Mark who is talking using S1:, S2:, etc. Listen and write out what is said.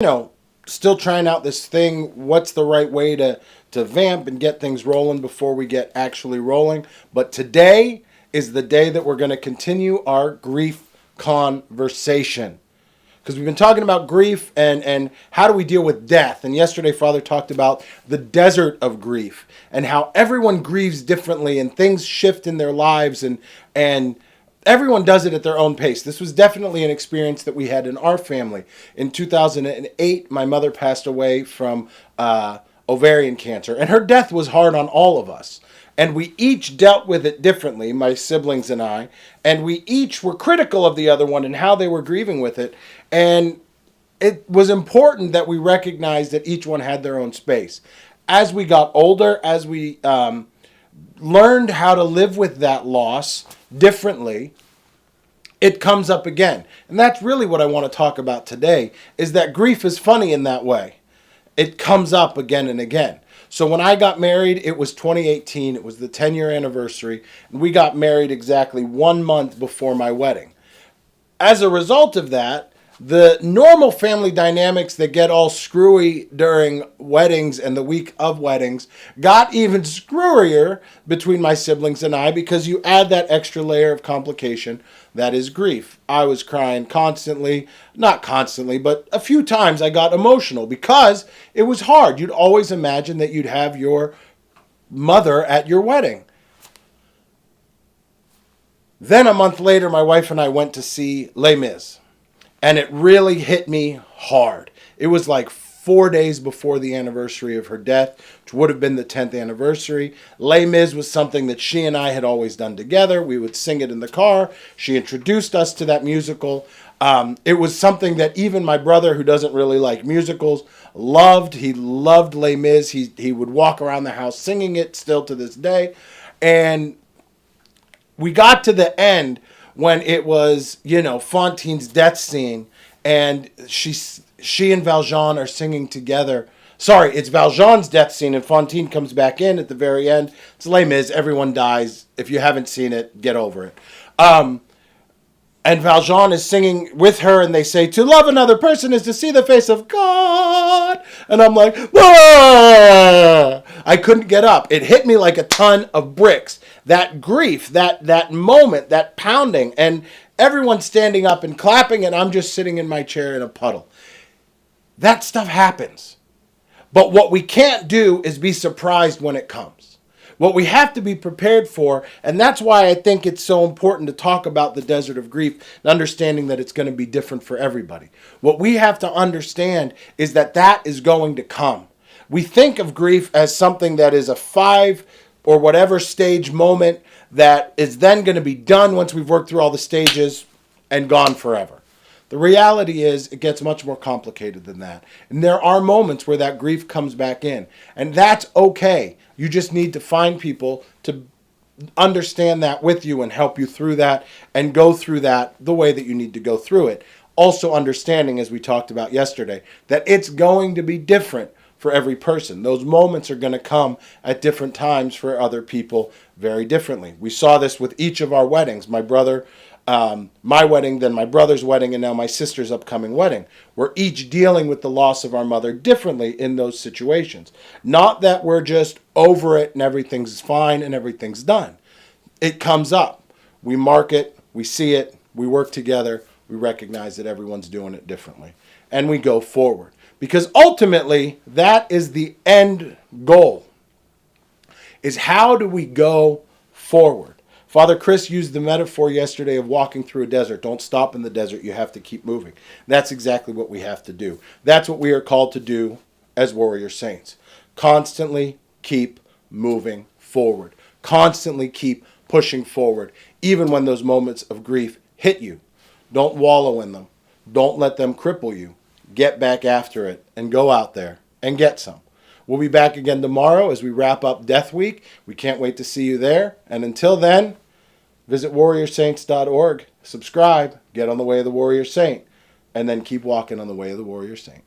S1: Still trying out this thing. What's the right way to vamp and get things rolling before we get actually rolling? But today is the day that we're going to continue our grief conversation. Because we've been talking about grief and how do we deal with death. And yesterday, Father talked about the desert of grief and how everyone grieves differently and things shift in their lives and everyone does it at their own pace. This was definitely an experience that we had in our family. In 2008, my mother passed away from ovarian cancer, and her death was hard on all of us. And we each dealt with it differently, my siblings and we each were critical of the other one and how they were grieving with it. And it was important that we recognized that each one had their own space. As we got older, as we learned how to live with that loss differently, it comes up again. And that's really what I want to talk about today, is that grief is funny in that way. It comes up again and again. So when I got married, it was 2018. It was the 10-year anniversary. And we got married exactly 1 month before my wedding. As a result of that, the normal family dynamics that get all screwy during weddings and the week of weddings got even screwier between my siblings and I, because you add that extra layer of complication that is grief. I was crying constantly, not constantly, but a few times I got emotional because it was hard. You'd always imagine that you'd have your mother at your wedding. Then a month later, my wife and I went to see Les Mis. And it really hit me hard. It was like 4 days before the anniversary of her death, which would have been the 10th anniversary. Les Mis was something that she and I had always done together. We would sing it in the car. She introduced us to that musical. It was something that even my brother, who doesn't really like musicals, loved. He loved Les Mis. He would walk around the house singing it still to this day. And we got to the end when it was, Fantine's death scene, and she and Valjean are singing together. Sorry, it's Valjean's death scene, and Fantine comes back in at the very end. It's Les Mis. Everyone dies. If you haven't seen it, get over it. And Valjean is singing with her, and they say, "To love another person is to see the face of God." And I'm like, "Whoa!" I couldn't get up. It hit me like a ton of bricks. That grief, that moment, that pounding, and everyone standing up and clapping, and I'm just sitting in my chair in a puddle. That stuff happens. But what we can't do is be surprised when it comes. What we have to be prepared for, and that's why I think it's so important to talk about the desert of grief and understanding that it's going to be different for everybody. What we have to understand is that that is going to come. We think of grief as something that is a 5 or whatever stage moment that is then going to be done once we've worked through all the stages and gone forever. The reality is it gets much more complicated than that. And there are moments where that grief comes back in. And that's okay. You just need to find people to understand that with you and help you through that and go through that the way that you need to go through it. Also understanding, as we talked about yesterday, that it's going to be different for every person. Those moments are going to come at different times for other people very differently. We saw this with each of our weddings. My brother, my wedding, then my brother's wedding, and now my sister's upcoming wedding. We're each dealing with the loss of our mother differently in those situations. Not that we're just over it and everything's fine and everything's done. It comes up. We mark it, we see it, we work together, we recognize that everyone's doing it differently, and we go forward. Because ultimately, that is the end goal, is how do we go forward? Father Chris used the metaphor yesterday of walking through a desert. Don't stop in the desert. You have to keep moving. That's exactly what we have to do. That's what we are called to do as warrior saints. Constantly keep moving forward. Constantly keep pushing forward, even when those moments of grief hit you. Don't wallow in them. Don't let them cripple you. Get back after it and go out there and get some. We'll be back again tomorrow as we wrap up Death Week. We can't wait to see you there. And until then, visit warriorsaints.org, subscribe, get on the way of the warrior saint, and then keep walking on the way of the warrior saint.